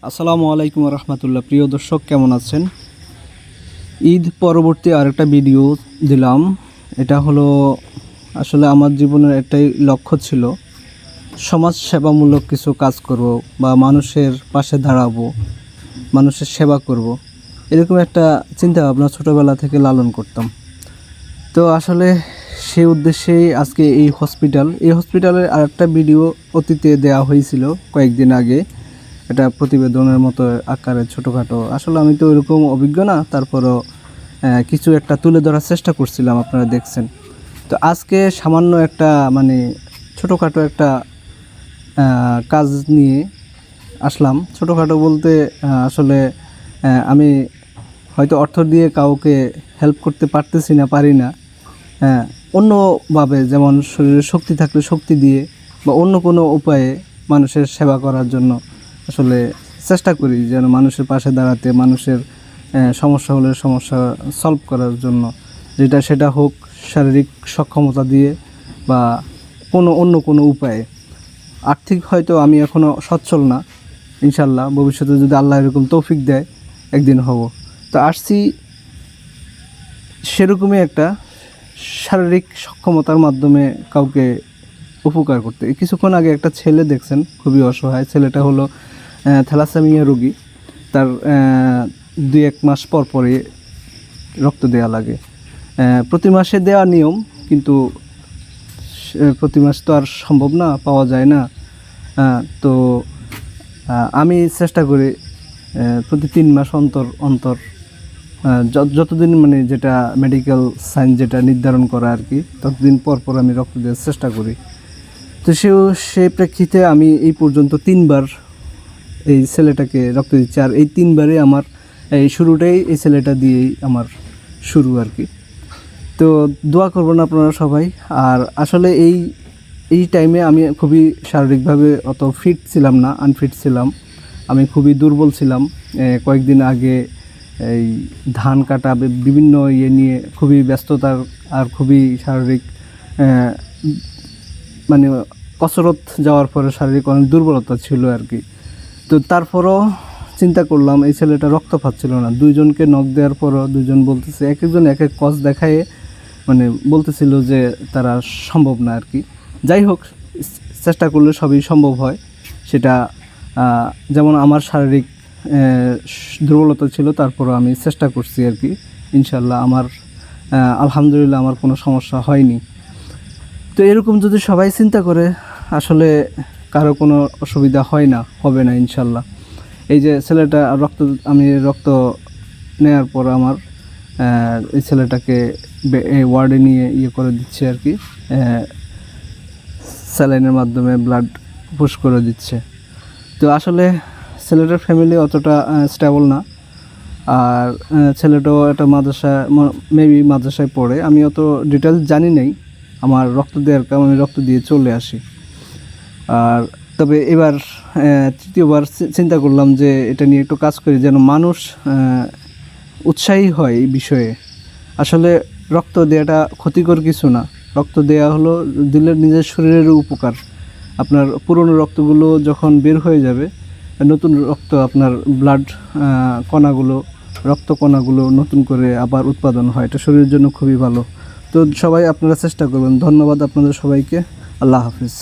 আসসালামু আলাইকুম রহমতুল্লাহ। প্রিয় দর্শক, কেমন আছেন? ঈদ পরবর্তী আরেকটা ভিডিও দিলাম। এটা হলো আসলে আমার জীবনের একটাই লক্ষ্য ছিল, সমাজ সেবামূলক কিছু কাজ করব বা মানুষের পাশে দাঁড়াবো, মানুষের সেবা করব, এরকম একটা চিন্তা ভাবনা ছোটোবেলা থেকে লালন করতাম। তো আসলে সেই উদ্দেশ্যেই আজকে এই হসপিটালের আরেকটা ভিডিও অতীতে দেওয়া হয়েছিল কয়েকদিন আগে। এটা প্রতিবেদনের মতো আকারে ছোটোখাটো, আসলে আমি তো ওইরকম অভিজ্ঞ না, তারপরও কিছু একটা তুলে ধরার চেষ্টা করছিলাম, আপনারা দেখছেন। তো আজকে সামান্য একটা ছোটোখাটো একটা কাজ নিয়ে আসলাম। ছোটোখাটো বলতে আসলে আমি হয়তো অর্থ দিয়ে কাউকে হেল্প করতে পারতেছি না, পারি না। অন্যভাবে, যেমন শরীরে শক্তি থাকলে শক্তি দিয়ে বা অন্য কোনো উপায়ে মানুষের সেবা করার জন্য আসলে চেষ্টা করি, যেন মানুষের পাশে দাঁড়াতে, মানুষের সমস্যা হলে সমস্যা সলভ করার জন্য, সেটা হোক শারীরিক সক্ষমতা দিয়ে বা অন্য কোনো উপায়ে। আর্থিক হয়তো আমি এখনও সচ্ছল না, ইনশাল্লাহ ভবিষ্যতে যদি আল্লাহ এরকম তৌফিক দেয় একদিন হব। তো আসছি সেরকমই একটা শারীরিক সক্ষমতার মাধ্যমে কাউকে উপকার করতে। কিছুক্ষণ আগে একটা ছেলে দেখছেন, খুবই অসহায়। ছেলেটা হলো থ্যালাসেমিয়া রোগী। তার 2-1 মাস পর পরে রক্ত দেওয়া লাগে। প্রতি মাসে দেওয়া নিয়ম, কিন্তু প্রতি মাস তো আর সম্ভব না, পাওয়া যায় না। তো আমি চেষ্টা করি প্রতি 3 মাস অন্তর অন্তর, যতদিন যেটা মেডিকেল সায়েন্স যেটা নির্ধারণ করা আর কি, ততদিন পর পর আমি রক্ত দেওয়ার চেষ্টা করি। তো সেই প্রেক্ষিতে আমি এই পর্যন্ত 3বার এই ছেলেটাকে রক্ত দিচ্ছি। আর এই 3বারে আমার এই শুরুটাই এই ছেলেটা দিয়েই আমার শুরু আর কি। তো দোয়া করবেন আপনারা সবাই। আর আসলে এই টাইমে আমি খুবই শারীরিকভাবে অত ফিট ছিলাম না, আনফিট ছিলাম। আমি খুবই দুর্বল ছিলাম। কয়েকদিন আগে এই ধান কাটা, বিভিন্ন নিয়ে খুবই ব্যস্ততার আর খুবই শারীরিক কসরত যাওয়ার পরে শারীরিক অনেক দুর্বলতা ছিল আর কি। তো তারপরও চিন্তা করলাম, এই ছেলেটা রক্ত পাচ্ছিল না। 2জনকে নক দেওয়ার পরও 2জন বলতেছে, এক একজন এক এক কজ দেখায় বলতেছিল যে তারা সম্ভব না আর কি। যাই হোক, চেষ্টা করলে সবই সম্ভব হয়। সেটা যেমন আমার শারীরিক দুর্বলতা ছিল, তারপরও আমি চেষ্টা করছি আর কি। ইনশাল্লাহ আমার আলহামদুলিল্লাহ আমার কোনো সমস্যা হয়নি। তো এরকম যদি সবাই চিন্তা করে, আসলে কারো কোনো অসুবিধা হবে না ইনশাল্লাহ। এই যে ছেলেটা আমি রক্ত নেওয়ার পর আমার এই ছেলেটাকে ওয়ার্ডে নিয়ে করে দিচ্ছে আর কি, স্যালাইনের মাধ্যমে ব্লাড পুশ করে দিচ্ছে। তো আসলে ছেলেটার ফ্যামিলি অতটা স্টেবল না। আর ছেলেটাও একটা মেবি মাদ্রাসায় পড়ে। আমি অত ডিটেলস জানি নেই। আমার রক্ত দেওয়ার কারণে আমি রক্ত দিয়ে চলে আসি। আর তবে এবার তৃতীয়বার চিন্তা করলাম যে এটা নিয়ে একটু কাজ করি, যেন মানুষ উৎসাহী হয় এই বিষয়ে। আসলে রক্ত দেওয়াটা ক্ষতিকর কিছু না। রক্ত দেওয়া হলো দিলে নিজের শরীরের উপকার। আপনার পুরনো রক্তগুলো যখন বের হয়ে যাবে, নতুন রক্ত, আপনার ব্লাড রক্ত কণাগুলো নতুন করে আবার উৎপাদন হয়। এটা শরীরের জন্য খুবই ভালো। তো সবাই আপনারা চেষ্টা করবেন। ধন্যবাদ আপনাদের সবাইকে। আল্লাহ হাফিজ।